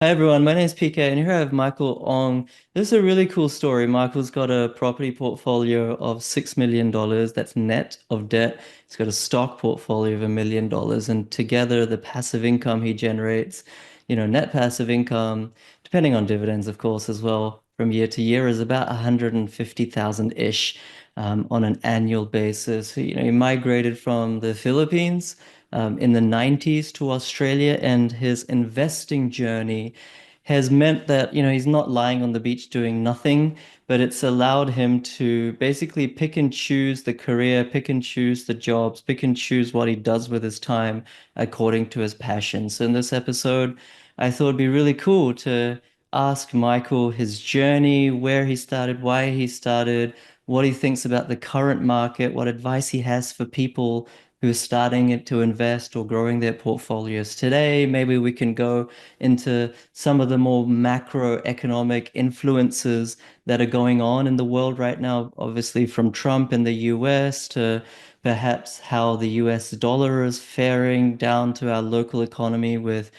Hi everyone, my name is PK and here I have Michael Ong. This is a really cool story. Michael's got a property portfolio of $6 million dollars that's net of debt. He's got a stock portfolio of $1 million and together the passive income he generates, net passive income, depending on dividends of course as well, from year to year is about 150,000-ish on an annual basis. So, he migrated from the Philippines in the 90s to Australia, and his investing journey has meant that, he's not lying on the beach doing nothing, but it's allowed him to basically pick and choose the career, pick and choose the jobs, pick and choose what he does with his time according to his passions. So in this episode, I thought it'd be really cool to ask Michael his journey, where he started, why he started, what he thinks about the current market, what advice he has for people who are starting to invest or growing their portfolios today. Maybe we can go into some of the more macroeconomic influences that are going on in the world right now, obviously from Trump in the US to perhaps how the US dollar is faring down to our local economy with,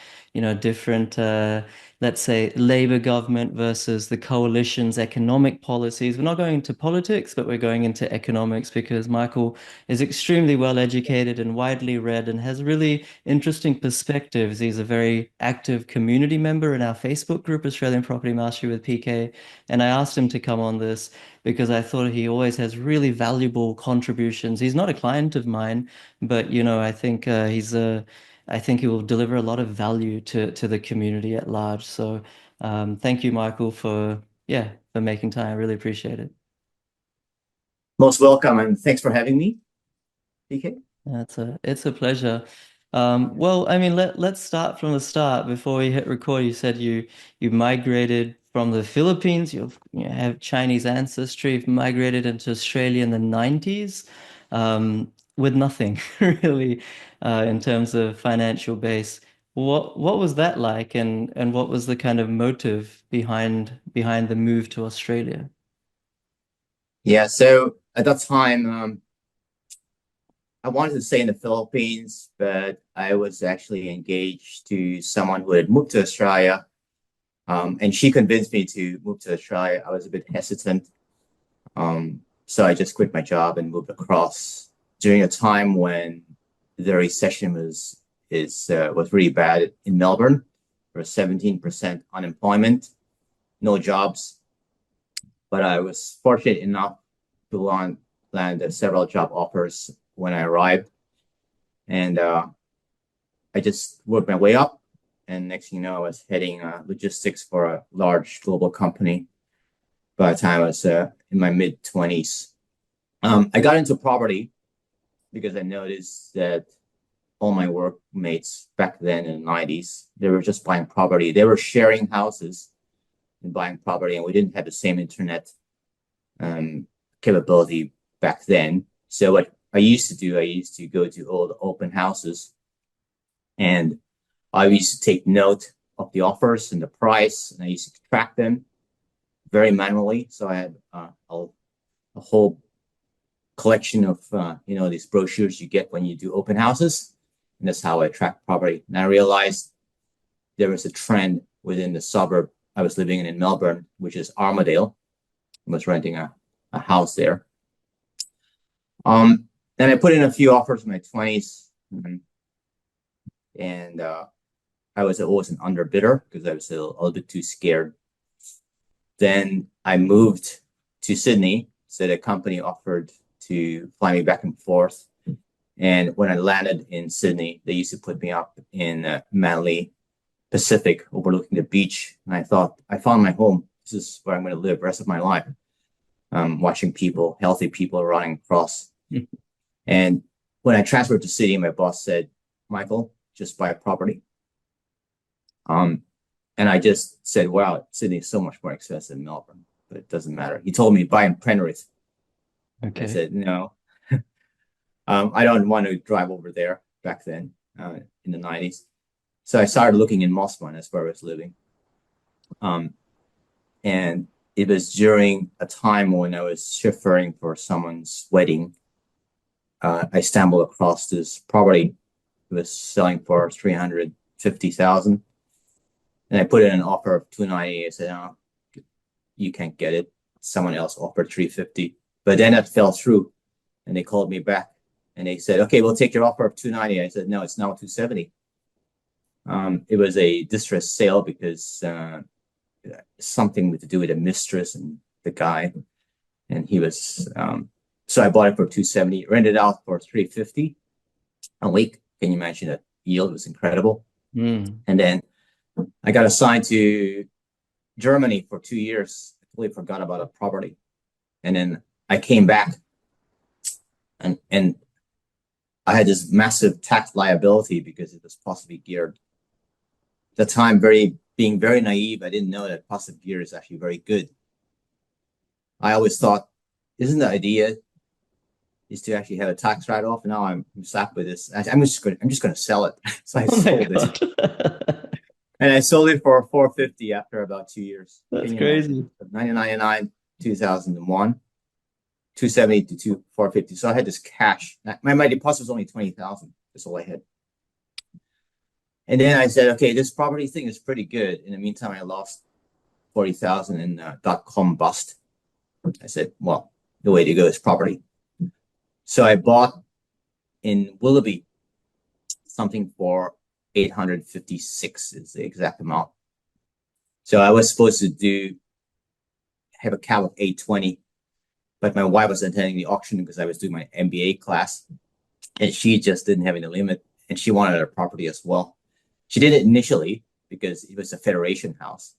different let's say, Labour government versus the coalition's economic policies. We're not going into politics, but we're going into economics because Michael is extremely well educated and widely read and has really interesting perspectives. He's a very active community member in our Facebook group, Australian Property Mastery with PK. And I asked him to come on this because I thought he always has really valuable contributions. He's not a client of mine, but I think he will deliver a lot of value to the community at large. So thank you, Michael, for making time. I really appreciate it. Most welcome, and thanks for having me, PK. It's a pleasure. Well, I mean, let's start from the start. Before we hit record, you said you migrated from the Philippines. You have Chinese ancestry. You've migrated into Australia in the 90s, with nothing really in terms of financial base. What was that like, and what was the kind of motive behind the move to Australia? Yeah, so at that time, I wanted to stay in the Philippines, but I was actually engaged to someone who had moved to Australia, and she convinced me to move to Australia. I was a bit hesitant, so I just quit my job and moved across during a time when the recession was really bad in Melbourne. There was 17% unemployment, no jobs. But I was fortunate enough to land several job offers when I arrived, and I just worked my way up. And next thing you know, I was heading logistics for a large global company by the time I was in my mid 20s. I got into property because I noticed that all my workmates back then in the 90s, they were just buying property. They were sharing houses and buying property, and we didn't have the same internet capability back then. So what I used to do, I used to go to all the open houses, and I used to take note of the offers and the price, and I used to track them very manually. So I had a whole collection of these brochures you get when you do open houses, and that's how I track property. And I realized there was a trend within the suburb I was living in Melbourne, which is Armadale. I was renting a house there. And I put in a few offers in my 20s, and I was always an underbidder because I was a little bit too scared. Then I moved to Sydney, so the company offered to fly me back and forth. And when I landed in Sydney, they used to put me up in Manly Pacific, overlooking the beach. And I thought, I found my home. This is where I'm going to live the rest of my life. Watching people, healthy people running across. And when I transferred to Sydney, my boss said, Michael, just buy a property. And I just said, wow, Sydney is so much more expensive than Melbourne, but it doesn't matter. He told me buy in Penrith. I Okay. said, no, I don't want to drive over there back then in the 90s. So I started looking in Mossman, that's where I was living. And it was during a time when I was chauffeuring for someone's wedding. I stumbled across this property. It was selling for 350,000. And I put in an offer of 290. I said, oh, you can't get it. Someone else offered 350. But then that fell through and they called me back and they said, okay, we'll take your offer of 290. I said, no, it's now 270. It was a distress sale because something to do with a mistress and the guy. And he was, so I bought it for 270, rented out for 350 a week. Can you imagine that yield was incredible? Mm. And then I got assigned to Germany for 2 years. I totally forgot about a property. And then I came back and I had this massive tax liability because it was possibly geared. At the time, being very naive, I didn't know that positive gear is actually very good. I always thought, isn't the idea is to actually have a tax write-off? Now I'm slapped with this. I'm just going to sell it. So I Oh my sold it. God. And I sold it for 450 after about 2 years. That's Can you imagine? crazy. 1999, 2001, 270 to 450. So I had this cash. My deposit was only 20,000. That's all I had. And then I said, okay, this property thing is pretty good. In the meantime, I lost 40,000 in .com bust. I said, well, the way to go is property. So I bought in Willoughby something for 856 is the exact amount. So I was supposed to have a cap of 820, but my wife was attending the auction because I was doing my MBA class, and she just didn't have any limit, and she wanted a property as well. She did it initially because it was a federation house,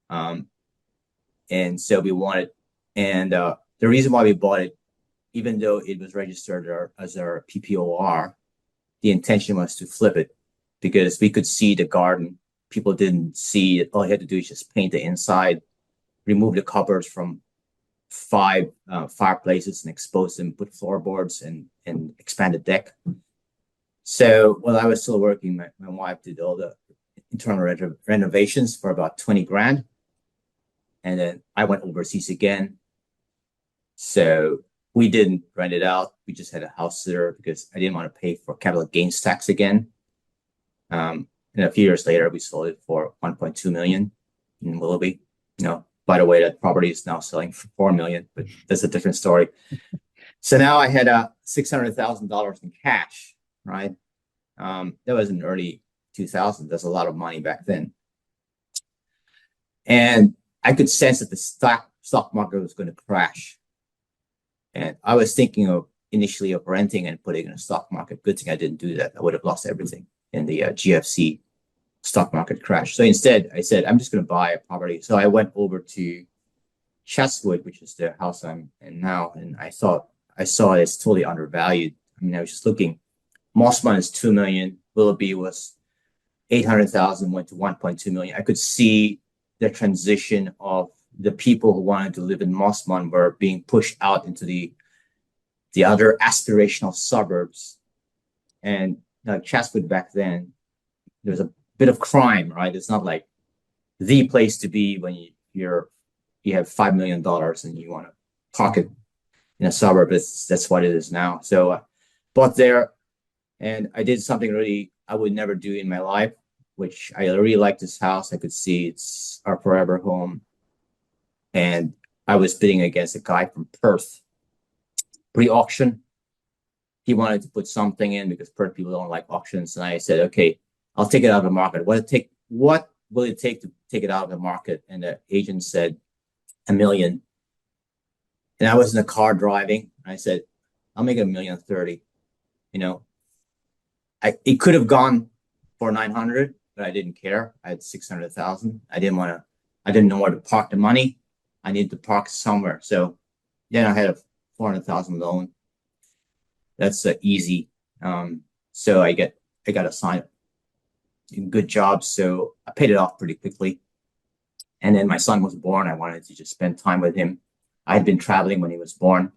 and so we wanted, and the reason why we bought it, even though it was registered as our PPOR, the intention was to flip it because we could see the garden. People didn't see it. All you had to do is just paint the inside, remove the cupboards from 5 fireplaces and expose them, put floorboards and expand the deck. So while I was still working, my wife did all the internal renovations for about 20 grand. And then I went overseas again. So we didn't rent it out. We just had a house sitter because I didn't want to pay for capital gains tax again. And a few years later, we sold it for 1.2 million in Willoughby. By the way, that property is now selling for 4 million, but that's a different story. So now I had $600,000 in cash, right? That was in early 2000. That's a lot of money back then. And I could sense that the stock market was going to crash. And I was thinking initially of renting and putting in a stock market. Good thing I didn't do that. I would have lost everything in the GFC stock market crash. So instead, I said, I'm just going to buy a property. So I went over to Chatswood, which is the house I'm in now, and I saw it's totally undervalued. I mean, I was just looking. Mossman is 2 million. Willoughby was 800,000, went to 1.2 million. I could see the transition of the people who wanted to live in Mossman were being pushed out into the other aspirational suburbs. And Chatswood back then, there was a bit of crime, right? It's not like the place to be when you have $5 million and you want to park it in a suburb. That's what it is now. So bought there, and I did something really I would never do in my life, which I really like this house. I could see it's our forever home. And I was bidding against a guy from Perth pre-auction. He wanted to put something in because Perth people don't like auctions. And I said, okay, I'll take it out of the market. What will it take to take it out of the market? And the agent said, $1 million. And I was in the car driving. And I said, I'll make it 1,030,000. It could have gone for 900, but I didn't care. I had 600,000. I didn't know where to park the money. I needed to park somewhere. So then I had a 400,000 loan. That's easy. So I got assigned a good job. So I paid it off pretty quickly. And then my son was born. I wanted to just spend time with him. I had been traveling when he was born.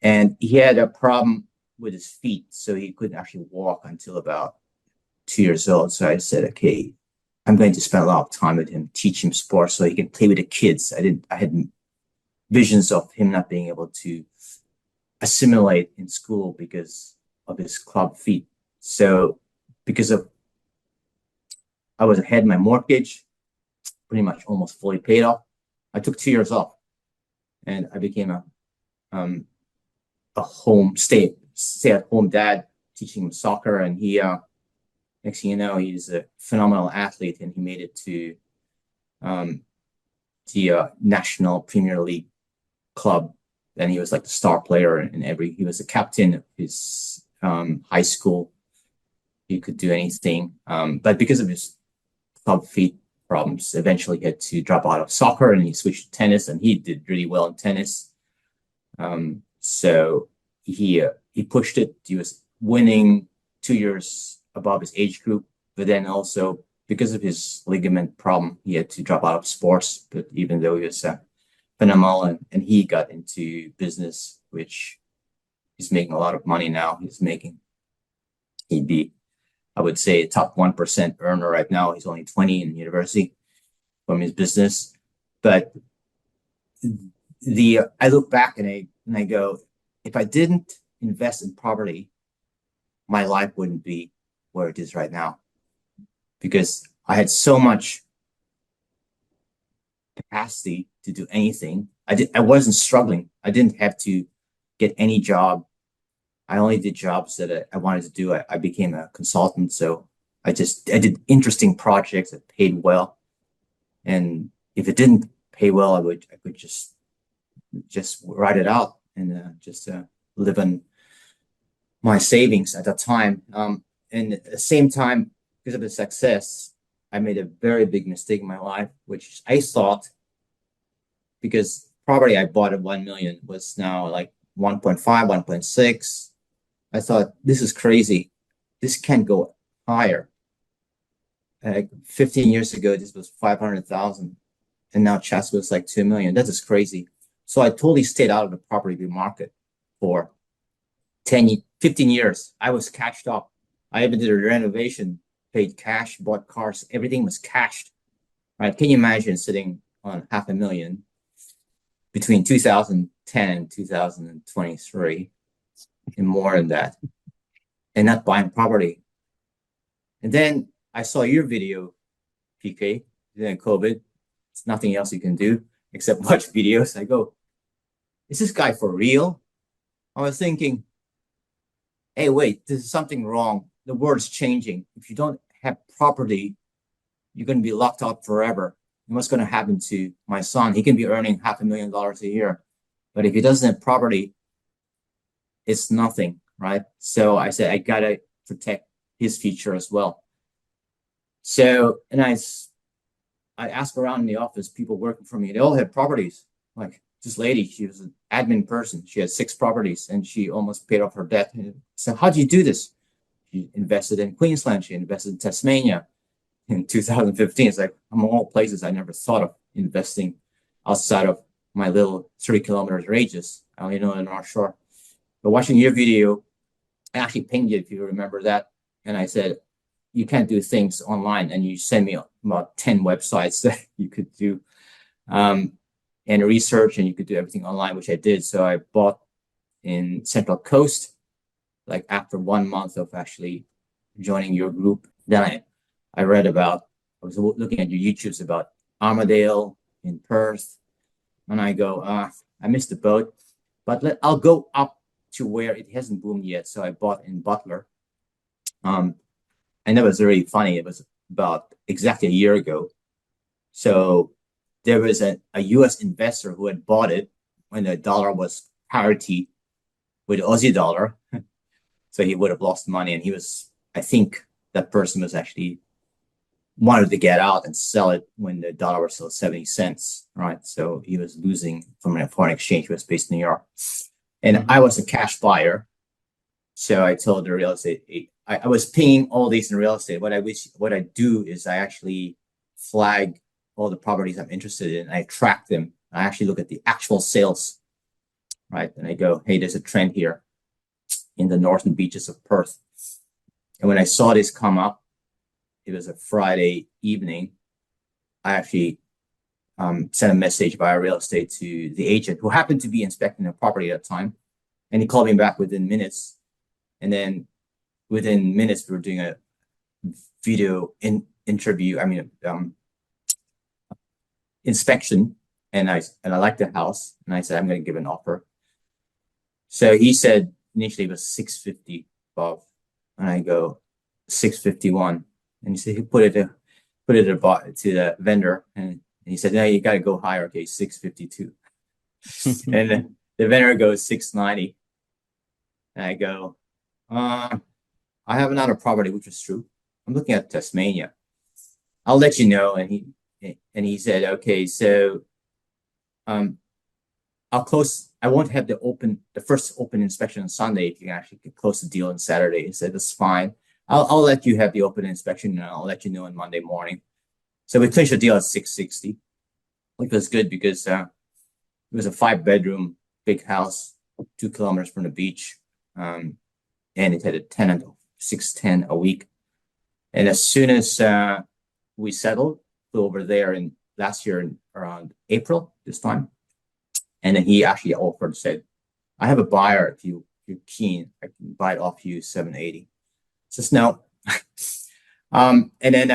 And he had a problem with his feet. So he couldn't actually walk until about 2 years old. So I said, okay, I'm going to spend a lot of time with him, teach him sports so he can play with the kids. I had visions of him not being able to assimilate in school because of his club feet. So because of I was ahead my mortgage, pretty much almost fully paid off. I took 2 years off, and I became a home stay at home dad, teaching him soccer. And he next thing you know, he's a phenomenal athlete, and he made it to um, the National Premier League club. And he was like the star player in every. He was the captain of his high school. He could do anything, but because of his club feet problems, eventually he had to drop out of soccer, and he switched to tennis, and he did really well in tennis. So he pushed it. He was winning 2 years above his age group, but then also because of his ligament problem, he had to drop out of sports. But even though he was phenomenal, and he got into business, which he's making a lot of money now. He'd be, I would say, a top 1% earner right now. He's only 20 in university from his business. But I look back and I go, if I didn't invest in property, my life wouldn't be where it is right now, because I had so much capacity to do anything. I wasn't struggling. I didn't have to get any job. I only did jobs that I wanted to do. I became a consultant, so I did interesting projects that paid well. And if it didn't pay well, I could just write it out and just live on my savings at that time. And at the same time, because of the success, I made a very big mistake in my life, which I thought, because property I bought at 1 million was now like 1.5, 1.6. I thought, this is crazy. This can't go higher. 15 years ago, this was 500,000. And now Chatsworth is like 2 million. That is crazy. So I totally stayed out of the property market for 15 years. I was cashed up. I even did a renovation, paid cash, bought cars. Everything was cashed. Right? Can you imagine sitting on 500,000 between 2010 and 2023 and more than that, and not buying property? And then I saw your video, PK, during COVID. It's nothing else you can do except watch videos. I go, is this guy for real? I was thinking, hey, wait, there's something wrong. The world's changing. If you don't have property, you're going to be locked out forever. And what's going to happen to my son? He can be earning $500,000 a year, but if he doesn't have property, it's nothing, right? So I said, I got to protect his future as well. So, and I asked around in the office, people working for me, they all had properties. Like this lady, she was an admin person. She had 6 properties and she almost paid off her debt. So how do you do this? She invested in Queensland. She invested in Tasmania in 2015. It's like, among all places, I never thought of investing outside of my little 30 kilometers radius. I only know the North Shore. But watching your video, I actually pinged you, if you remember that. And I said, you can't do things online. And you sent me about 10 websites that you could do and research, and you could do everything online, which I did. So I bought in Central Coast, like after 1 month of actually joining your group. Then I read about, I was looking at your YouTubes about Armadale in Perth. And I go, I missed the boat, but I'll go up to where it hasn't boomed yet. So I bought in Butler. And that was really funny. It was about exactly a year ago. So there was a US investor who had bought it when the dollar was parity with Aussie dollar. So he would have lost money. And he was, I think that person was actually wanted to get out and sell it when the dollar was still 70 cents, right? So he was losing from a foreign exchange. He was based in New York. And I was a cash buyer. So I told the real estate, I was pinging all these in real estate. What I do is I actually flag all the properties I'm interested in. I track them. I actually look at the actual sales, right? And I go, hey, there's a trend here in the northern beaches of Perth. And when I saw this come up, it was a Friday evening. I actually sent a message via real estate to the agent who happened to be inspecting the property at the time. And he called me back within minutes. And then within minutes, we were doing a video interview, inspection, and I liked the house, and I said I'm going to give an offer. So he said initially it was 650 above, and I go 651, and he said he put it about to the vendor, and he said no, you got to go higher. Okay, 652, and the vendor goes 690, and I go, I have another property, which is true. I'm looking at Tasmania. I'll let you know. And he said, okay, so um, I'll close. I won't have the first open inspection on Sunday if you can actually close the deal on Saturday. He said, that's fine. I'll let you have the open inspection and I'll let you know on Monday morning. So we clinched the deal at 660, which was good because it was a 5-bedroom big house, 2 kilometers from the beach. And it had a tenant of 610 a week. And as soon as we settled, flew over there in last year in around April this time. And then he actually offered, said, I have a buyer if you're keen, I can buy it off you 780. Says no. And then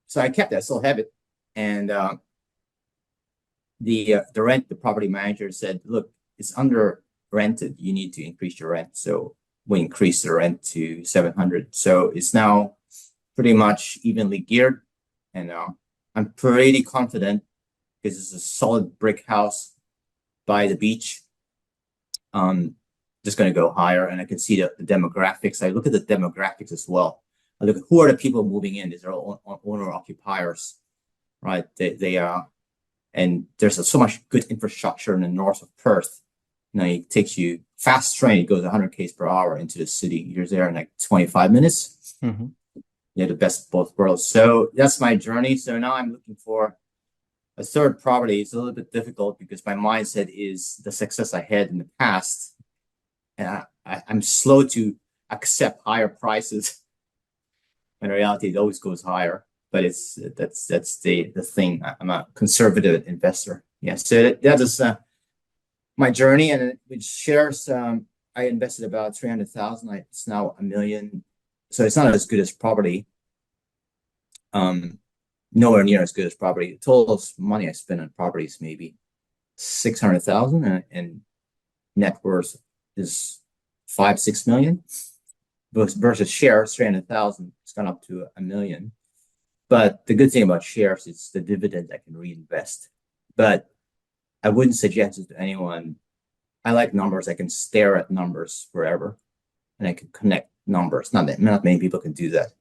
so I kept that, still have it. And the property manager said, look, it's under rented. You need to increase your rent. So we increased the rent to 700. So it's now pretty much evenly geared. And I'm pretty confident because it's a solid brick house by the beach. Just going to go higher. And I can see the demographics. I look at the demographics as well. I look at who are the people moving in. These are owner occupiers, right? They are, and there's so much good infrastructure in the north of Perth. It takes you fast train. It goes 100 k's per hour into the city. You're there in like 25 minutes. Mm-hmm. The best of both worlds. So that's my journey. So now I'm looking for a third property. It's a little bit difficult because my mindset is the success I had in the past, and I'm slow to accept higher prices. In reality, it always goes higher. But that's the thing. I'm a conservative investor. Yeah. So that is my journey, and with shares, I invested about 300,000. It's now $1 million. So it's not as good as property. Nowhere near as good as property. The total money I spent on properties maybe 600,000, and net worth is 5-6 million. Versus shares, 300,000, it's gone up to $1 million. But the good thing about shares is the dividend I can reinvest. But I wouldn't suggest it to anyone. I like numbers. I can stare at numbers forever, and I can connect numbers. Not many people can do that.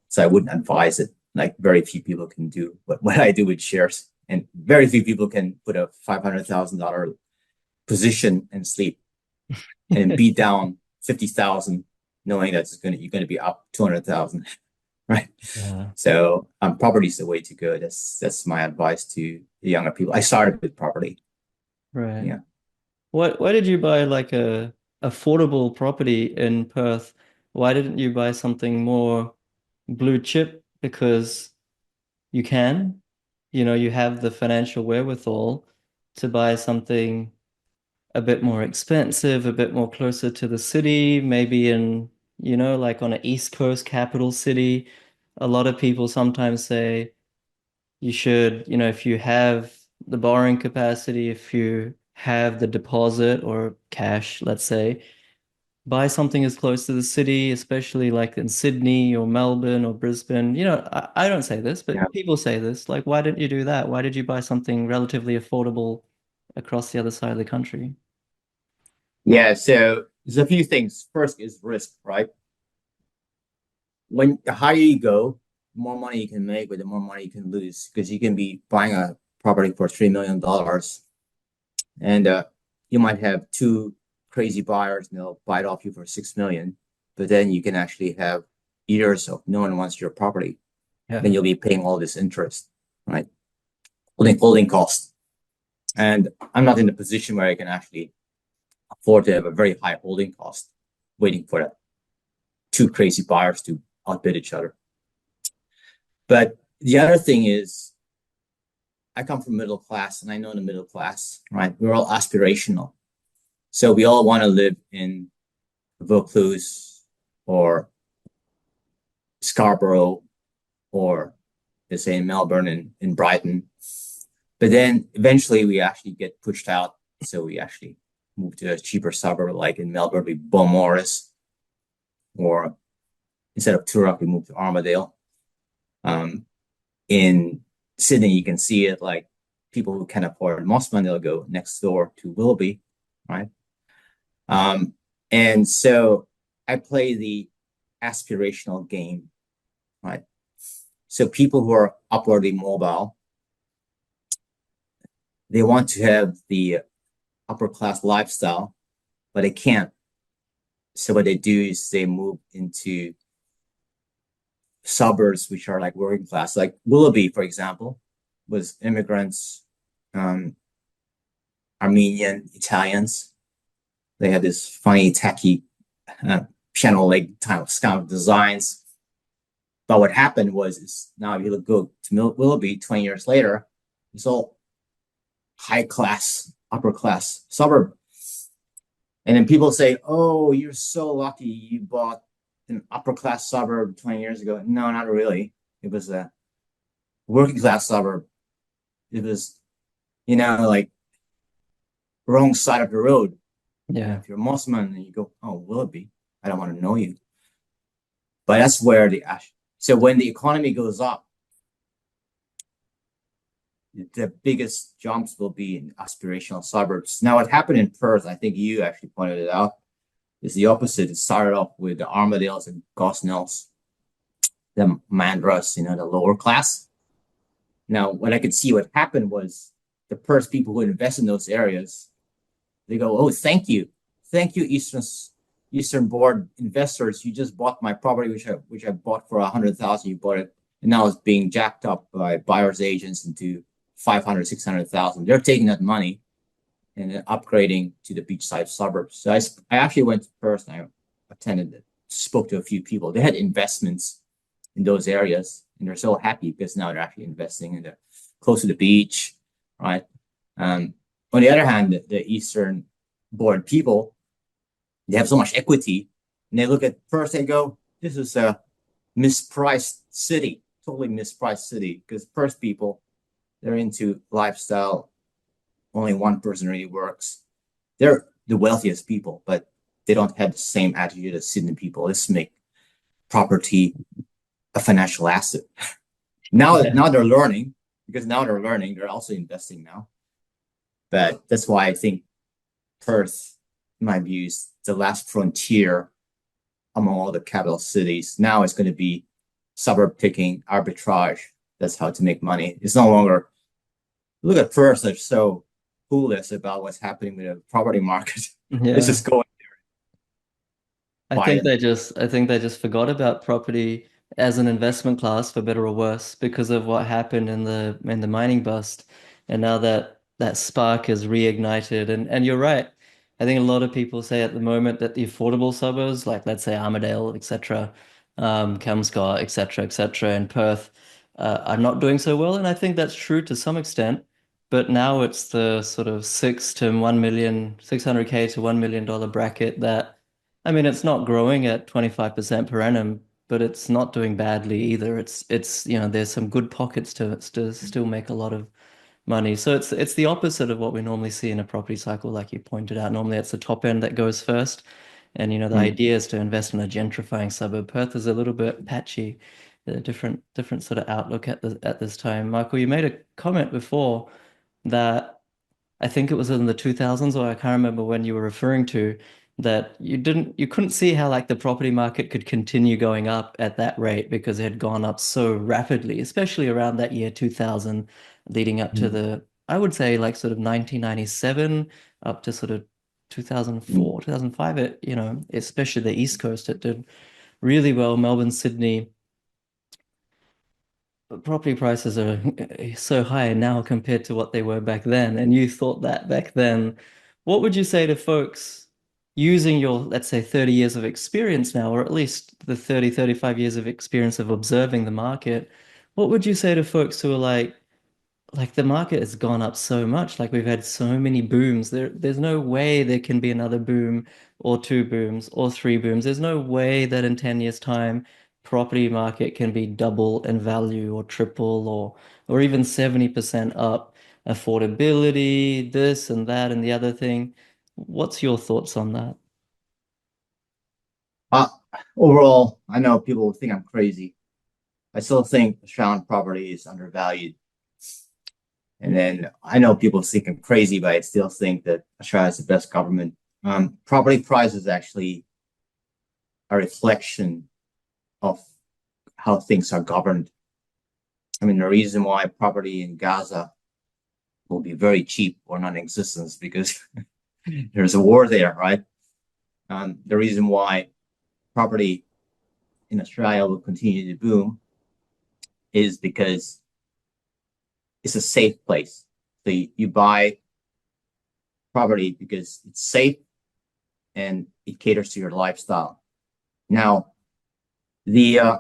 So I wouldn't advise it. Like very few people can do what I do with shares, and very few people can put a $500,000 position and sleep and be down 50,000, knowing that you're going to be up 200,000, right? Yeah. So property is the way to go. That's my advice to the younger people. I started with property. Right. Yeah. Why did you buy like a affordable property in Perth? Why didn't you buy something more blue chip? Because you can, you have the financial wherewithal to buy something a bit more expensive, a bit more closer to the city, maybe in, like on an East Coast capital city. A lot of people sometimes say you should, if you have the borrowing capacity, if you have the deposit or cash, let's say, buy something as close to the city, especially like in Sydney or Melbourne or Brisbane. I don't say this, Yeah. but people say this. Like, why didn't you do that? Why did you buy something relatively affordable across the other side of the country? Yeah. So there's a few things. First is risk, right? When the higher you go, the more money you can make, but the more money you can lose because you can be buying a property for $3 million, and you might have two crazy buyers and they'll buy it off you for 6 million, but then you can actually have years of no one wants your property. Yeah. Then you'll be paying all this interest, right? Holding costs. And I'm not in a position where I can actually afford to have a very high holding cost, waiting for that two crazy buyers to outbid each other. But the other thing is, I come from middle class, and I know the middle class, right? We're all aspirational. So we all want to live in Vaucluse or Scarborough or let's say in Melbourne and in Brighton. But then eventually we actually get pushed out. So we actually move to a cheaper suburb like in Melbourne, we Beaumaris, or instead of Toorak, we move to Armadale. Um, in Sydney, you can see it like people who can afford Mossman, they'll go next door to Willoughby, right? Um, and so I play the aspirational game, right? So people who are upwardly mobile, they want to have the upper class lifestyle, but they can't. So what they do is they move into suburbs which are like working class, like Willoughby, for example, was immigrants, um, Armenian, Italians. They had this funny, tacky piano leg kind of designs. But what happened was, is now if you go to Willoughby 20 years later, it's all high class, upper class suburb. And then people say, "Oh, you're so lucky you bought an upper class suburb 20 years ago." No, not really. It was a working class suburb. It was, like wrong side of the road. Yeah. If you're a Muslim and you go, "Oh, Willoughby, I don't want to know you." But that's where so when the economy goes up, the biggest jumps will be in aspirational suburbs. Now, what happened in Perth, I think you actually pointed it out, is the opposite. It started off with the Armadales and Gosnells, the Mandras, the lower class. Now, what I could see what happened was the Perth people who invest in those areas, they go, "Oh, thank you. Thank you, Eastern Board investors. You just bought my property, which I bought for 100,000. You bought it, and now it's being jacked up by buyers agents into 500, 600,000. They're taking that money and then upgrading to the beachside suburbs." So I actually went to Perth and I attended, spoke to a few people. They had investments in those areas, and they're so happy because now they're actually investing in the close to the beach, right? Um, on the other hand, the Eastern Board people, they have so much equity, and they look at Perth and go, "This is a mispriced city, totally mispriced city," because Perth people, they're into lifestyle. Only one person really works. They're the wealthiest people, but they don't have the same attitude as Sydney people. Let's make property a financial asset. Now, Yeah. now they're learning, because now they're learning. They're also investing now. But that's why I think Perth, in my view, is the last frontier among all the capital cities. Now it's going to be suburb picking, arbitrage. That's how to make money. It's no longer look at Perth. They're so clueless about what's happening with the property market. Let's Yeah. just go and buy them. I think they just forgot about property as an investment class for better or worse because of what happened in the mining bust. And now that spark is reignited and you're right. I think a lot of people say at the moment that the affordable suburbs, like let's say Armadale, etc., Kelmscott, etc., and Perth, are not doing so well. And I think that's true to some extent. But now it's the sort of 600K to $1 million bracket that I mean, it's not growing at 25% per annum, but it's not doing badly either. There's some good pockets to still make a lot of money. So it's the opposite of what we normally see in a property cycle, like you pointed out. Normally it's the top end that goes first. And the Mm. idea is to invest in a gentrifying suburb. Perth is a little bit patchy, a different sort of outlook at this time. Michael, you made a comment before that I think it was in the 2000s, or I can't remember when you were referring to, that you couldn't see how like the property market could continue going up at that rate because it had gone up so rapidly, especially around that year 2000, leading up to Mm. I would say like sort of 1997 up to sort of Mm. 2004, 2005. Especially the East Coast, it did really well. Melbourne, Sydney. But property prices are so high now compared to what they were back then, and you thought that back then. What would you say to folks using your, let's say, 30 years of experience now, or at least the 30, 35 years of experience of observing the market? What would you say to folks who are like the market has gone up so much, like we've had so many booms. There's no way there can be another boom or two booms or three booms. There's no way that in 10 years' time property market can be double in value or triple or even 70% up. Affordability, this and that and the other thing. What's your thoughts on that? Uh, Overall, I know people think I'm crazy. I still think Australian property is undervalued. And then I know people think I'm crazy, but I still think that Australia is the best government. Property prices actually a reflection of how things are governed. I mean, the reason why property in Gaza will be very cheap or non-existent is because there's a war there, right? The reason why property in Australia will continue to boom is because it's a safe place. So you buy property because it's safe and it caters to your lifestyle. Now, the uh,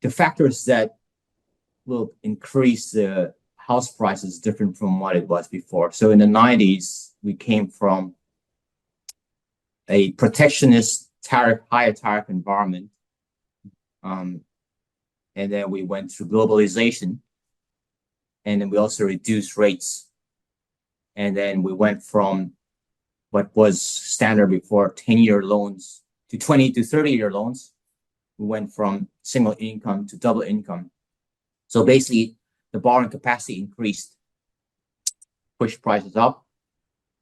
the factors that will increase the house prices different from what it was before. So in the 90s, we came from a protectionist tariff, higher tariff environment. Um, and then we went through globalization, and then we also reduced rates. And then we went from what was standard before 10-year loans to 20 to 30-year loans. We went from single income to double income. So basically, the borrowing capacity increased, pushed prices up.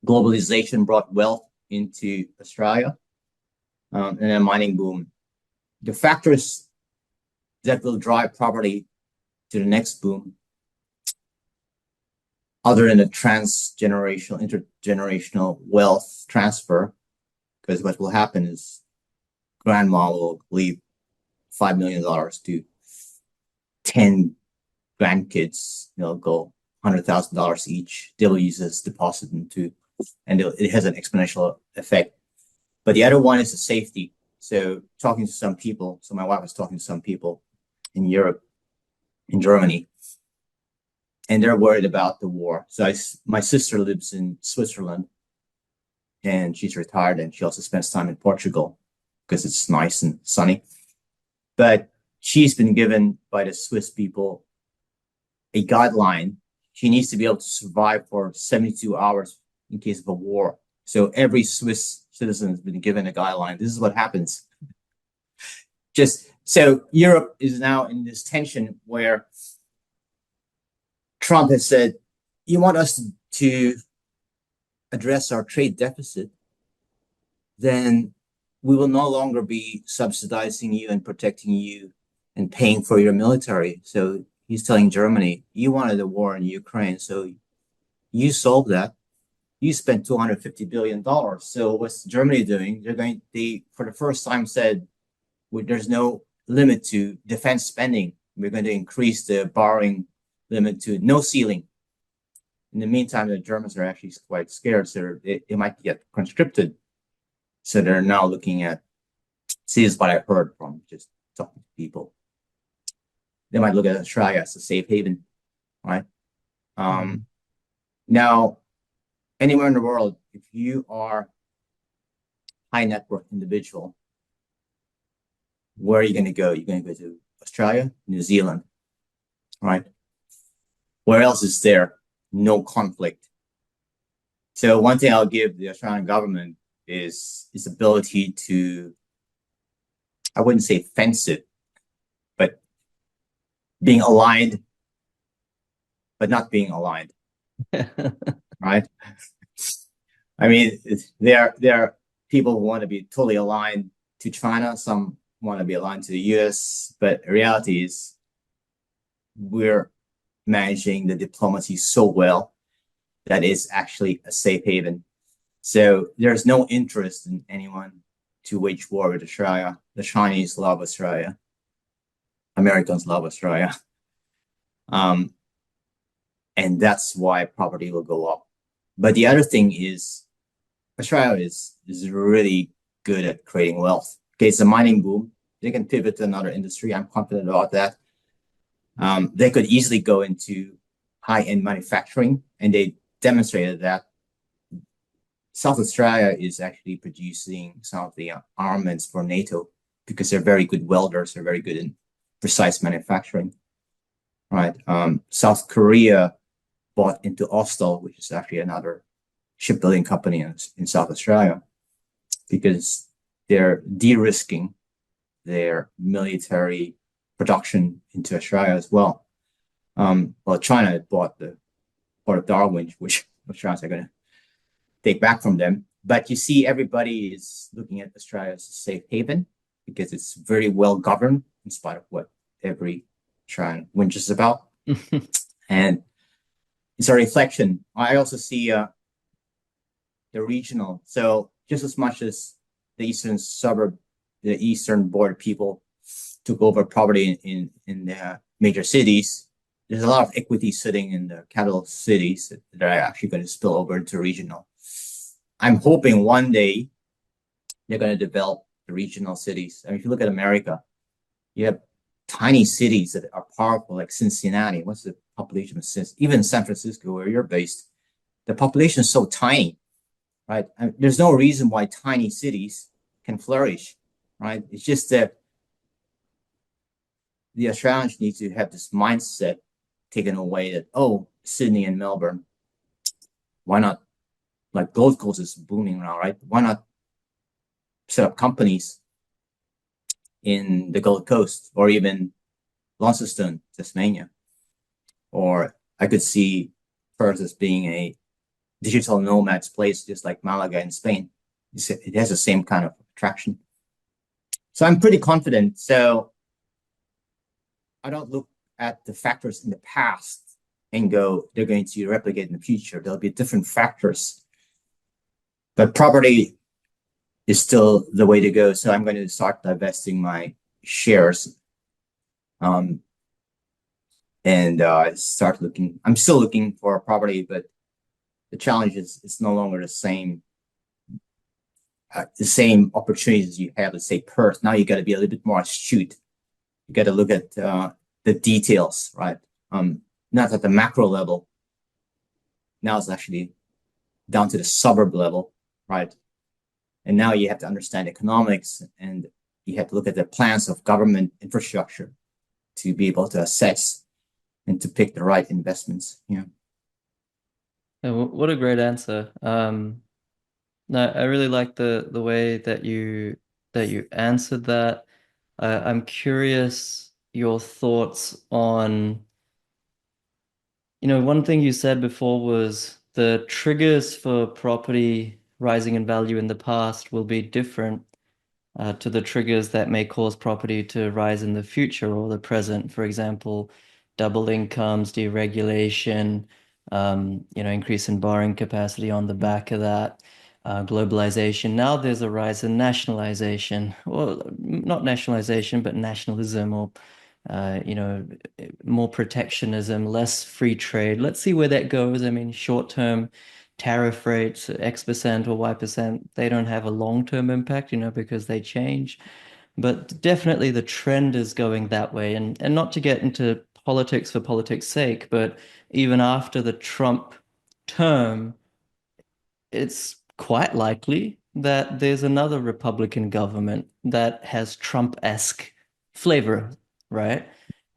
Globalization brought wealth into Australia, and then mining boom. The factors that will drive property to the next boom, other than the transgenerational, intergenerational wealth transfer, because what will happen is grandma will leave $5 million to 10 grandkids, go $100,000 each. They'll use this deposit into, and it has an exponential effect. But the other one is the safety. So talking to some people, so my wife was talking to some people in Europe, in Germany, and they're worried about the war. So my sister lives in Switzerland, and she's retired, and she also spends time in Portugal because it's nice and sunny. But she's been given by the Swiss people a guideline. She needs to be able to survive for 72 hours in case of a war. So every Swiss citizen has been given a guideline. This is what happens. Just so Europe is now in this tension where Trump has said, you want us to address our trade deficit, then we will no longer be subsidizing you and protecting you and paying for your military. So he's telling Germany, you wanted a war in Ukraine, so you solved that. You spent $250 billion. So what's Germany doing? They, for the first time, said, there's no limit to defense spending. We're going to increase the borrowing limit to no ceiling. In the meantime, the Germans are actually quite scared, so they might get conscripted. So they're now looking at, see, this is what I heard from just talking to people. They might look at Australia as a safe haven, right? Now, anywhere in the world, if you are high net worth individual, where are you going to go? You're going to go to Australia, New Zealand, right? Where else is there no conflict? So one thing I'll give the Australian government is its ability to, I wouldn't say fence it, but being aligned, but not being aligned, right? I mean, there are people who want to be totally aligned to China. Some want to be aligned to the US, but the reality is we're managing the diplomacy so well that it's actually a safe haven. So there's no interest in anyone to wage war with Australia. The Chinese love Australia. Americans love Australia. And that's why property will go up. But the other thing is Australia is really good at creating wealth. Okay, it's a mining boom. They can pivot to another industry. I'm confident about that. They could easily go into high-end manufacturing, and they demonstrated that. South Australia is actually producing some of the armaments for NATO because they're very good welders, they're very good in precise manufacturing, right? South Korea bought into Oslo, which is actually another shipbuilding company in South Australia, because they're de-risking their military production into Australia as well. Well, China bought the Port of Darwin, which Australians are going to take back from them. But you see, everybody is looking at Australia as a safe haven because it's very well governed, in spite of what every Australian whinges about. And it's a reflection. I also see the regional. So just as much as the eastern suburb, the eastern border people took over property in the major cities, there's a lot of equity sitting in the capital cities that are actually going to spill over into regional. I'm hoping one day they're going to develop the regional cities. I mean, if you look at America, you have tiny cities that are powerful, like Cincinnati. What's the population of Cincinnati? Even San Francisco, where you're based, the population is so tiny, right? And there's no reason why tiny cities can flourish, right? It's just that the Australians need to have this mindset taken away that, oh, Sydney and Melbourne, why not? Like Gold Coast is booming now, right? Why not set up companies in the Gold Coast or even Launceston, Tasmania? Or I could see Perth as being a digital nomad's place, just like Malaga in Spain. It has the same kind of attraction. So I'm pretty confident. So I don't look at the factors in the past and go, they're going to replicate in the future. There'll be different factors. But property is still the way to go. So I'm going to start divesting my shares and start looking. I'm still looking for a property, but the challenge is it's no longer the same opportunities you have. Let's say Perth. Now you got to be a little bit more astute. You got to look at the details, right? Not at the macro level. Now it's actually down to the suburb level, right? And now you have to understand economics, and you have to look at the plans of government infrastructure to be able to assess and to pick the right investments. Yeah. Yeah, what a great answer. No, I really like the way that you answered that. I'm curious your thoughts on, one thing you said before was the triggers for property rising in value in the past will be different to the triggers that may cause property to rise in the future or the present. For example, double incomes, deregulation, increase in borrowing capacity on the back of that, globalization. Now there's a rise in nationalization, well, not nationalization, but nationalism or uh, you know, more protectionism, less free trade. Let's see where that goes. I mean, short-term tariff rates, X% or Y%, they don't have a long-term impact, because they change. But definitely the trend is going that way. And not to get into politics for politics' sake, but even after the Trump term, it's quite likely that there's another Republican government that has Trump-esque flavor, right?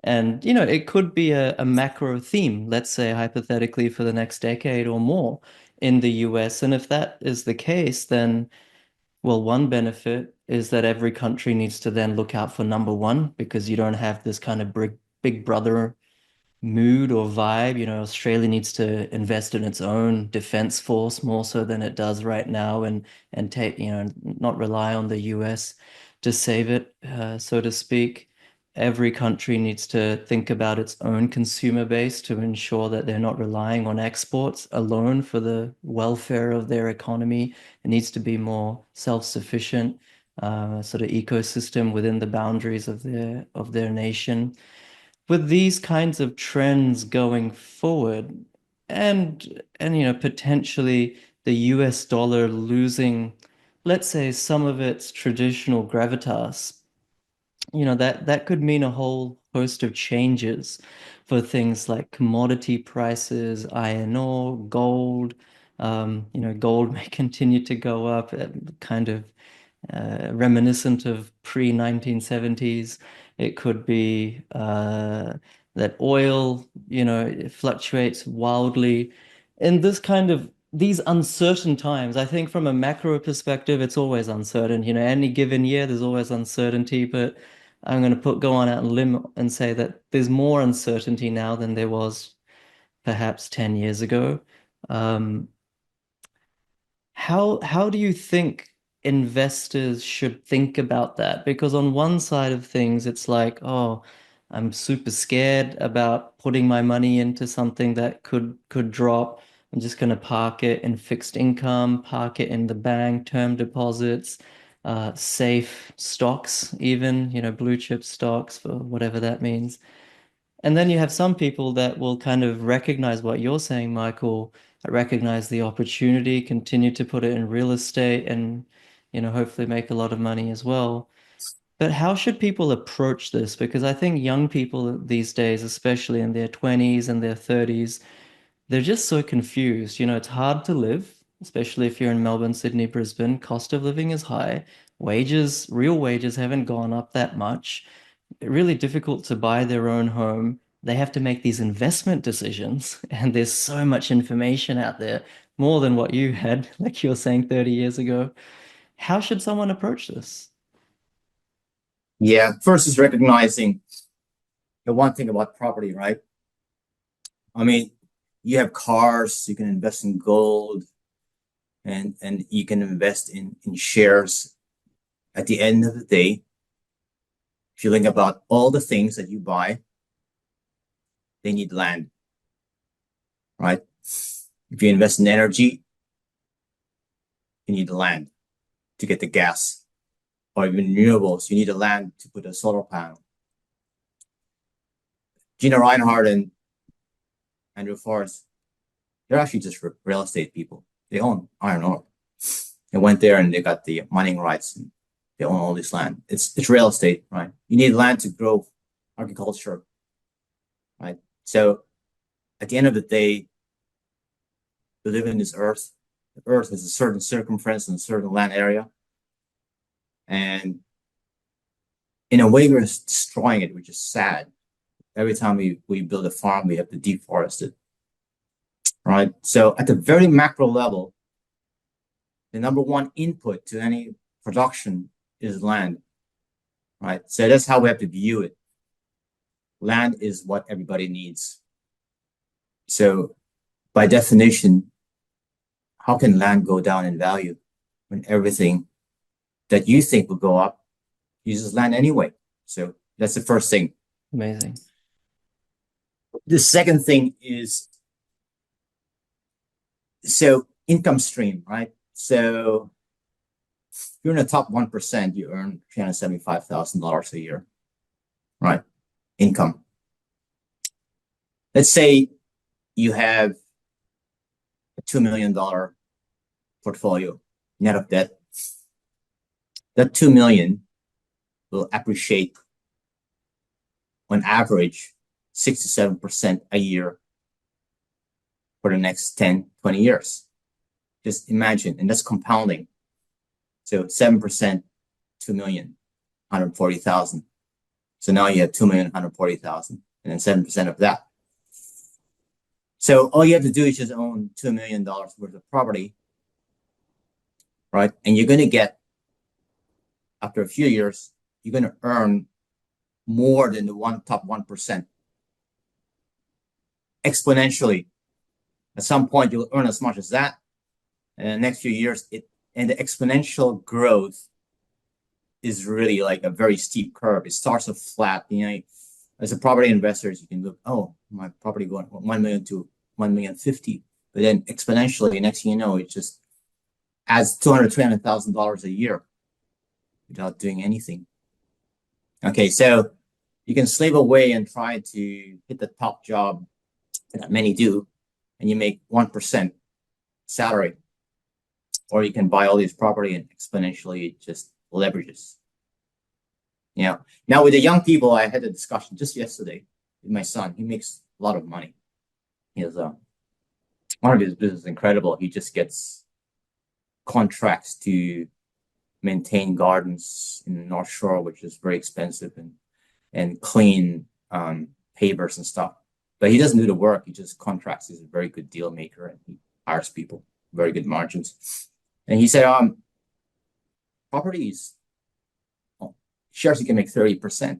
And, it could be a macro theme, let's say hypothetically for the next decade or more in the US. And if that is the case, then, well, one benefit is that every country needs to then look out for number one because you don't have this kind of big brother mood or vibe. Australia needs to invest in its own defense force more so than it does right now and take, not rely on the US to save it, so to speak. Every country needs to think about its own consumer base to ensure that they're not relying on exports alone for the welfare of their economy. It needs to be more self-sufficient, sort of ecosystem within the boundaries of their nation with these kinds of trends going forward and potentially the US dollar losing, let's say, some of its traditional gravitas, that could mean a whole host of changes for things like commodity prices, iron ore, gold. Gold may continue to go up, kind of reminiscent of pre-1970s. It could be that oil, it fluctuates wildly. In this kind of these uncertain times, I think from a macro perspective, it's always uncertain. Any given year, there's always uncertainty, but I'm going to go on out and limb and say that there's more uncertainty now than there was perhaps 10 years ago. Um, how do you think investors should think about that? Because on one side of things, it's like, oh, I'm super scared about putting my money into something that could drop. I'm just going to park it in fixed income, park it in the bank, term deposits, safe stocks, even, blue chip stocks for whatever that means. And then you have some people that will kind of recognize what you're saying, Michael, recognize the opportunity, continue to put it in real estate and, hopefully make a lot of money as well. But how should people approach this? Because I think young people these days, especially in their 20s and their 30s, they're just so confused. It's hard to live, especially if you're in Melbourne, Sydney, Brisbane. Cost of living is high. Real wages haven't gone up that much. Really difficult to buy their own home. They have to make these investment decisions, and there's so much information out there, more than what you had, like you were saying 30 years ago. How should someone approach this? Yeah, first is recognizing the one thing about property, right? I mean, you have cars, you can invest in gold, and you can invest in shares. At the end of the day, if you think about all the things that you buy, they need land, right? If you invest in energy, you need the land to get the gas, or even renewables, you need the land to put a solar panel. Gina Reinhardt and Andrew Forrest, they're actually just real estate people. They own iron ore. They went there and they got the mining rights and they own all this land. It's real estate, right? You need land to grow agriculture, right? So at the end of the day, we live in this earth. The earth has a certain circumference and a certain land area. And in a way, we're destroying it, which is sad. Every time we build a farm, we have to deforest it, right? So at the very macro level, the number one input to any production is land, right? So that's how we have to view it. Land is what everybody needs. So by definition, how can land go down in value when everything that you think will go up uses land anyway? So that's the first thing. Amazing. The second thing is, so income stream, right? So if you're in the top 1%, you earn $375,000 a year, right? Income. Let's say you have a $2 million portfolio net of debt. That 2 million will appreciate on average 6 to 7% a year for the next 10, 20 years. Just imagine, and that's compounding. So 7%, 2 million, 140,000. So now you have 2,140,000, and then 7% of that. So all you have to do is just own $2 million worth of property, right? And you're going to get, after a few years, you're going to earn more than the top 1%. Exponentially. At some point, you'll earn as much as that. And in the next few years, and the exponential growth is really like a very steep curve. It starts off flat. As a property investor, you can look, oh, my property going 1 million to 1,050,000. But then exponentially, next thing you know, it just adds $200,000, $300,000 a year without doing anything. Okay, so you can slave away and try to hit the top job that many do, and you make 1% salary. Or you can buy all this property and exponentially it just leverages. Now with the young people, I had a discussion just yesterday with my son. He makes a lot of money. He has one of his business is incredible. He just gets contracts to maintain gardens in the North Shore, which is very expensive, and clean pavers and stuff. But he doesn't do the work. He just contracts. He's a very good deal maker, and he hires people, very good margins. And he said, properties, shares you can make 30%.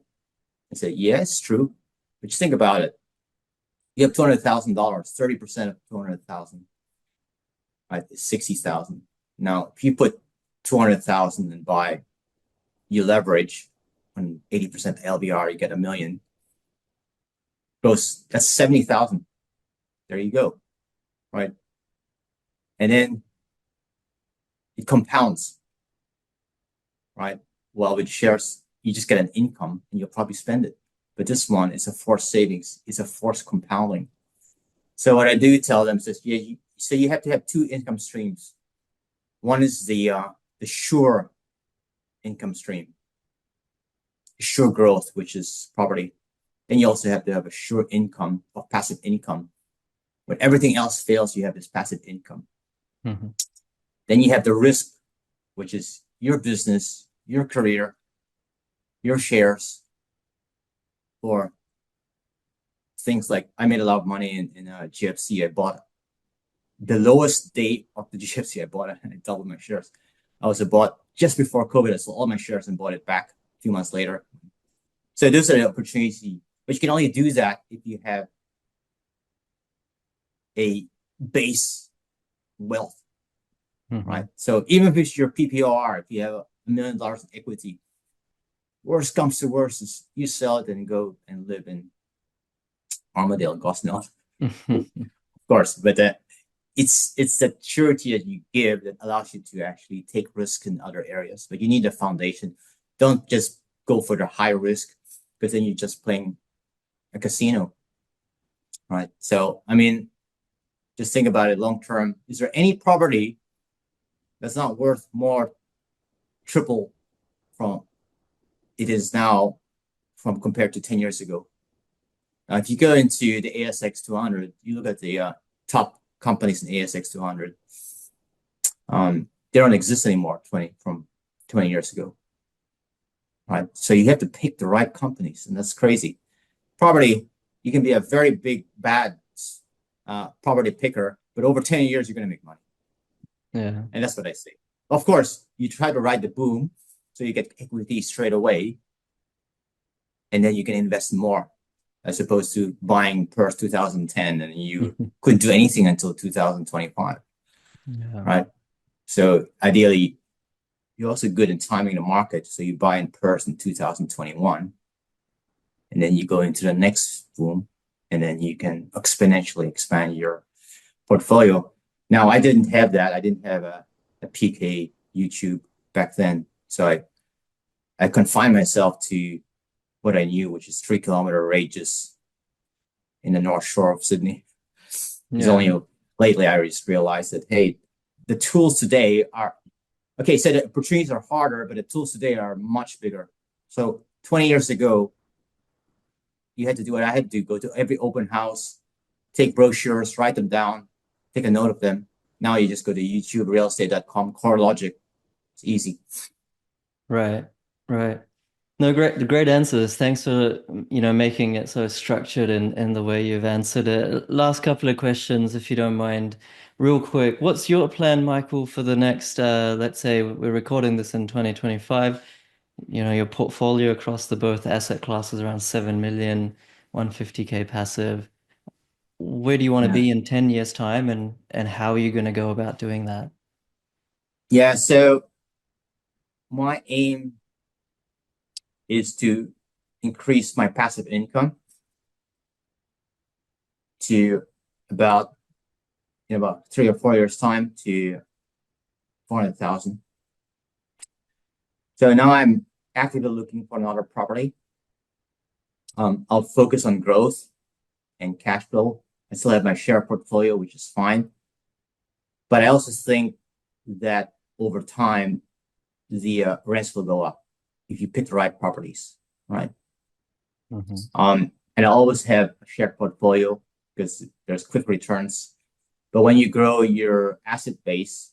I said, yeah, it's true. But just think about it. You have $200,000, 30% of 200,000, right? Is 60,000. Now, if you put 200,000 and buy, you leverage on 80% LBR, you get $1 million. That's 70,000. There you go, right? And then it compounds, right? Well, with shares, you just get an income and you'll probably spend it. But this one is a forced savings. It's a forced compounding. So what I do tell them is, yeah, so you have to have two income streams. One is the sure income stream, sure growth, which is property. Then you also have to have a sure income of passive income. When everything else fails, you have this passive income. Mm-hmm. Then you have the risk, which is your business, your career, your shares, or things like I made a lot of money in GFC. I bought the lowest day of the GFC. I bought it and I doubled my shares. I was bought just before COVID. I sold all my shares and bought it back a few months later. So those are the opportunities, but you can only do that if you have a base wealth, right? So even if it's your PPR, if you have $1 million in equity, worst comes to worst is you sell it and go and live in Armadale, Gosnell, of course. But it's the surety that you give that allows you to actually take risk in other areas. But you need a foundation. Don't just go for the high risk, because then you're just playing a casino, right? So, I mean, just think about it long term. Is there any property that's not worth more triple from it is now from compared to 10 years ago? Now, if you go into the ASX 200, you look at the top companies in ASX 200, they don't exist anymore from 20 years ago, right? So you have to pick the right companies, and that's crazy. Property, you can be a very big, bad property picker, but over 10 years, you're going to make money. Yeah. And that's what I say. Of course, you try to ride the boom, so you get equity straight away, and then you can invest more, as opposed to buying Perth 2010 and you couldn't do anything until 2025, right? So ideally, you're also good in timing the market. So you buy in Perth in 2021, and then you go into the next boom, and then you can exponentially expand your portfolio. Now, I didn't have that. I didn't have a PK YouTube back then. So I confined myself to what I knew, which is 3-kilometer radius in the North Shore of Sydney. It's only lately I just realized that, hey, the tools today are, okay, so the opportunities are harder, but the tools today are much bigger. So 20 years ago, you had to do what I had to do, go to every open house, take brochures, write them down, take a note of them. Now you just go to YouTube, realestate.com, core logic. It's easy. Right. No, great answers. Thanks for, making it so structured in the way you've answered it. Last couple of questions, if you don't mind, real quick. What's your plan, Michael, for the next, let's say we're recording this in 2025, your portfolio across the both asset classes around 7 million, 150K passive. Where do you want to be in 10 years' time, and how are you going to go about doing that? Yeah, so my aim is to increase my passive income to about, in about 3 or 4 years' time, to 400,000. So now I'm actively looking for another property. I'll focus on growth and cash flow. I still have my share portfolio, which is fine. But I also think that over time, the rents will go up if you pick the right properties, right? And I always have a shared portfolio because there's quick returns. But when you grow your asset base,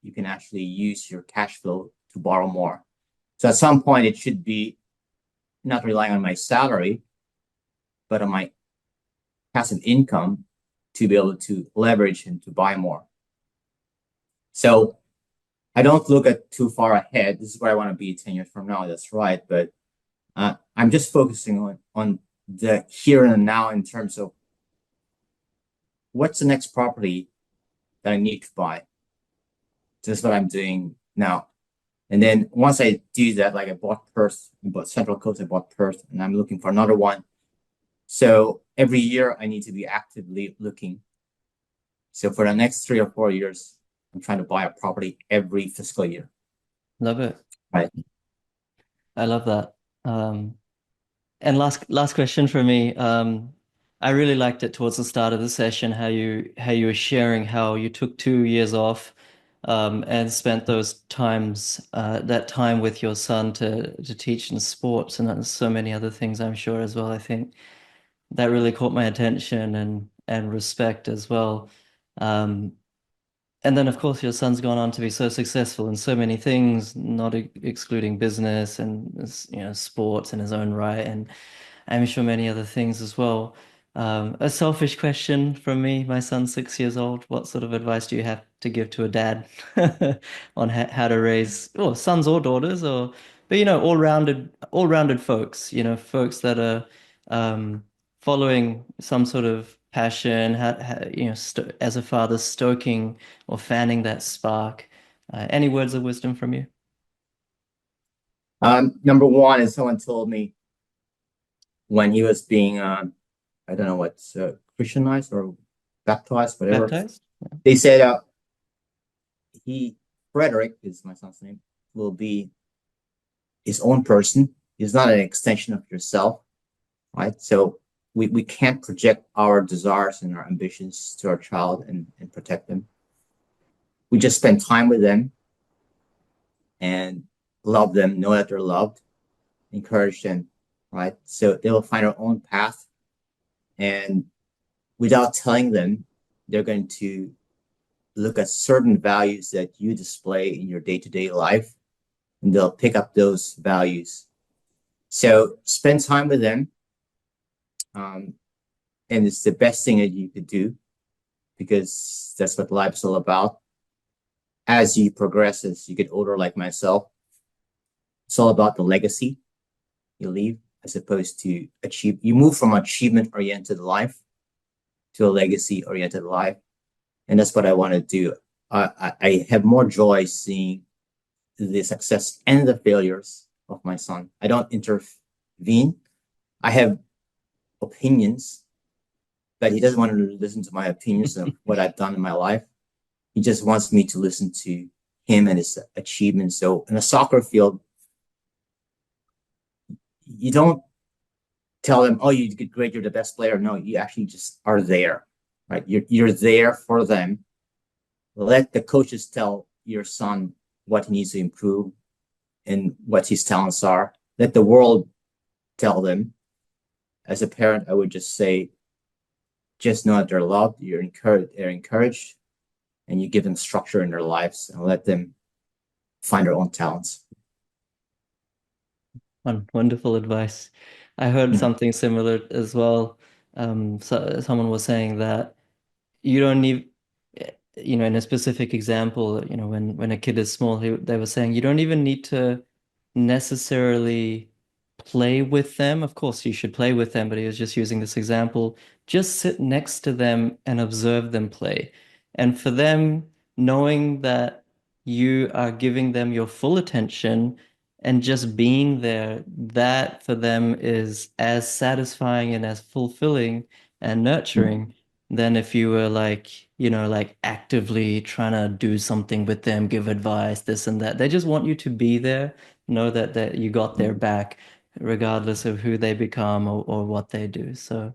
you can actually use your cash flow to borrow more. So at some point, it should be not relying on my salary, but on my passive income to be able to leverage and to buy more. So I don't look at too far ahead. This is where I want to be 10 years from now. That's right. But I'm just focusing on the here and now in terms of what's the next property that I need to buy. That's what I'm doing now. And then once I do that, like I bought Perth, I bought Central Coast, I bought Perth, and I'm looking for another one. So every year I need to be actively looking. So for the next 3 or 4 years, I'm trying to buy a property every fiscal year. Love it. Right. I love that. And last question for me. I really liked it towards the start of the session how you were sharing how you took 2 years off and spent those times that time with your son to teach in sports and so many other things I'm sure as well. I think that really caught my attention and respect as well. Um, and then, of course, your son's gone on to be so successful in so many things, not excluding business and sports in his own right, and I'm sure many other things as well. A selfish question from me. My son's 6 years old. What sort of advice do you have to give to a dad on how to raise, well, sons or daughters, or but all-rounded folks. Folks that are um, following some sort of passion. St as a father, stoking or fanning that spark. Any words of wisdom from you? Number one is someone told me when he was being, I don't know what's Christianized or baptized, whatever. Baptized? They said he, Frederick is my son's name, will be his own person. He's not an extension of yourself, right? So we can't project our desires and our ambitions to our child and protect them. We just spend time with them and love them, know that they're loved, encourage them, right? So they will find their own path. And without telling them, they're going to look at certain values that you display in your day-to-day life, and they'll pick up those values. So spend time with them. And it's the best thing that you could do because that's what life's all about. As you progress, as you get older, like myself, it's all about the legacy you leave as opposed to achieve. You move from achievement-oriented life to a legacy-oriented life. And that's what I want to do. I have more joy seeing the success and the failures of my son. I don't intervene. I have opinions, but he doesn't want to listen to my opinions of what I've done in my life. He just wants me to listen to him and his achievements. So in a soccer field, you don't tell them, oh, you did great, you're the best player. No, you actually just are there, right? You're there for them. Let the coaches tell your son what he needs to improve and what his talents are. Let the world tell them. As a parent, I would just say, just know that they're loved, they're encouraged, and you give them structure in their lives and let them find their own talents. Wonderful advice. I heard Mm-hmm. something similar as well. So someone was saying that you don't need, in a specific example, when a kid is small, they were saying you don't even need to necessarily play with them. Of course, you should play with them, but he was just using this example. Just sit next to them and observe them play. And for them, knowing that you are giving them your full attention and just being there, that for them is as satisfying and as fulfilling and nurturing than if you were like actively trying to do something with them, give advice, this and that. They just want you to be there, know that you got their back, regardless of who they become or what they do. So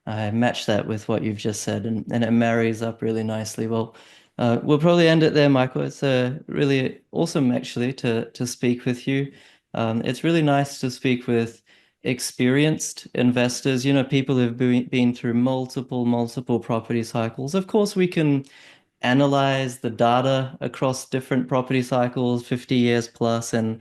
I match that with what you've just said, and it marries up really nicely. Well, we'll probably end it there, Michael. It's really awesome actually to speak with you. It's really nice to speak with experienced investors, people who've been through multiple property cycles. Of course, we can analyze the data across different property cycles, 50 years plus, and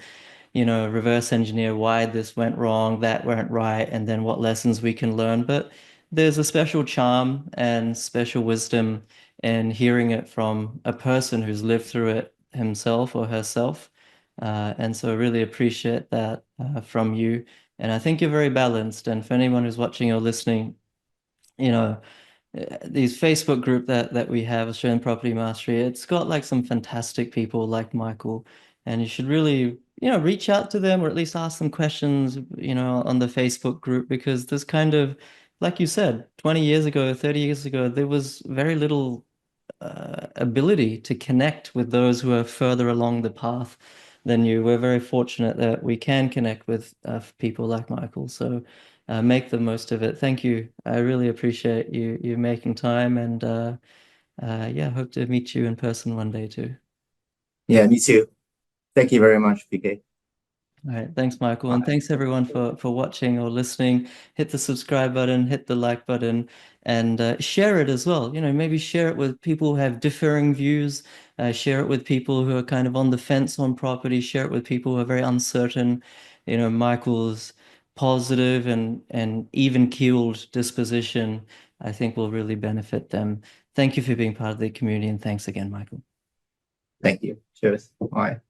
reverse engineer why this went wrong, that went right, and then what lessons we can learn. But there's a special charm and special wisdom in hearing it from a person who's lived through it himself or herself. And so I really appreciate that from you. And I think you're very balanced. And for anyone who's watching or listening, you know, these Facebook group that we have, Australian Property Mastery, it's got like some fantastic people like Michael, and you should really, reach out to them or at least ask them questions, on the Facebook group because there's kind of, like you said, 20 years ago, 30 years ago, there was very little ability to connect with those who are further along the path than you. We're very fortunate that we can connect with people like Michael. So make the most of it. Thank you. I really appreciate you making time, and yeah, hope to meet you in person one day too. Yeah, me too. Thank you very much, PK. All right, thanks, Michael, All and right. thanks everyone for watching or listening. Hit the subscribe button, hit the like button, and share it as well. Maybe share it with people who have differing views. Share it with people who are kind of on the fence on property. Share it with people who are very uncertain. Michael's positive and even-keeled disposition, I think, will really benefit them. Thank you for being part of the community, and thanks again, Michael. Thank you. Cheers. Bye.